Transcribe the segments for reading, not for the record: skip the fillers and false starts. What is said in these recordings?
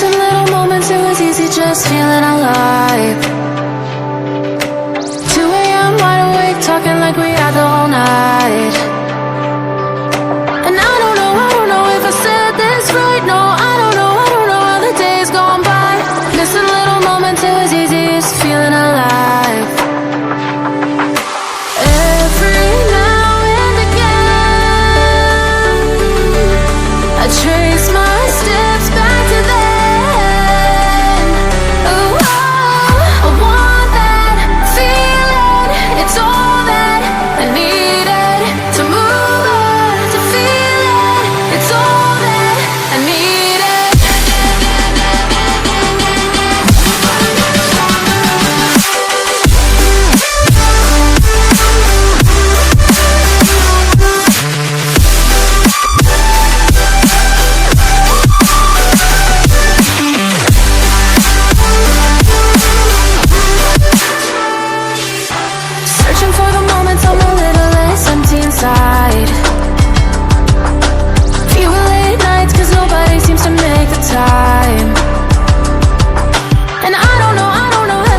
Missing little moments, it was easy just feeling alive. 2 a.m. wide awake, talking like we had the whole night. And I don't know if I said this right. No, I don't know how the days gone by. Missing little moments, it was easy just feeling alive. Every now and again, I trace my steps back to then. Oh, I want that feeling. It's all that I needed to move on, to feel it. It's all that I needed. Searching for the moments I'm a little less empty inside. Fewer late nights cause nobody seems to make the time. And I don't know how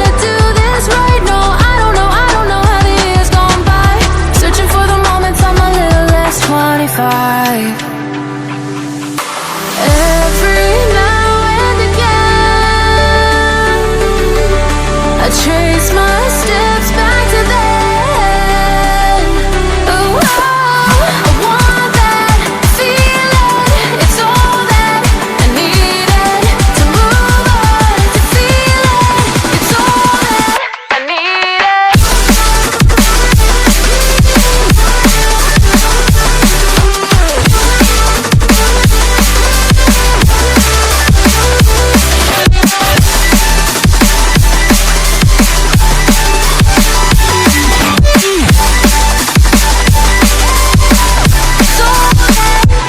to do this right. No, I don't know how the years gone by. Searching for the moments I'm a little less 25. Every now and again, I trace my steps back to then. Oh, I want that feeling. It's all that I needed to move on, to feel it. It's all that I needed.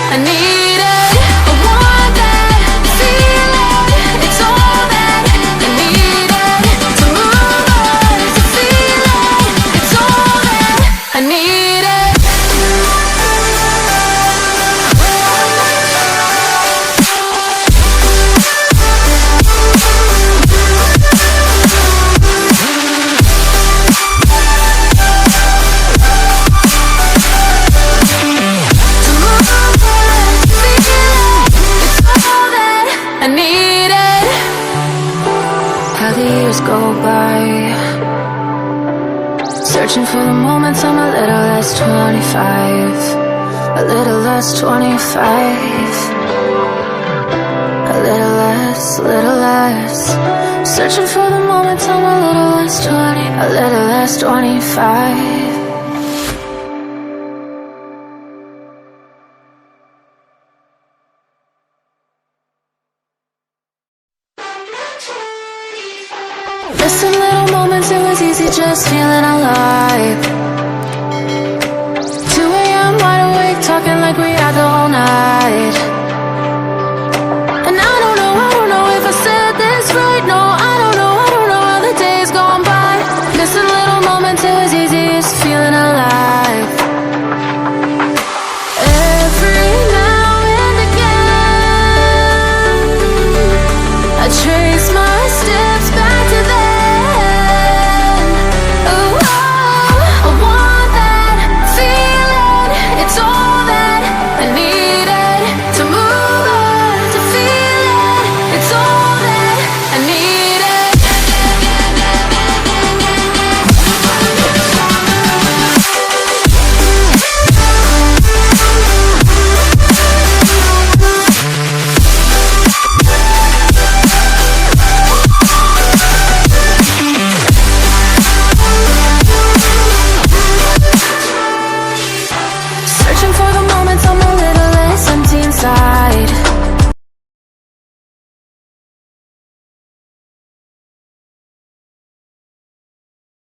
I need it. I want that feeling. It's all that I needed to move on, to feel it. It's all that I needed. To move on, to feel it. It's all that I needed. How the years go by, searching for the moments I'm a little less 25. A little less 25. A little less. Searching for the moments I'm a little less 20. A little less 25. Missing little moments, it was easy just feeling alive. 2 a.m. wide awake, talking like we had the whole night.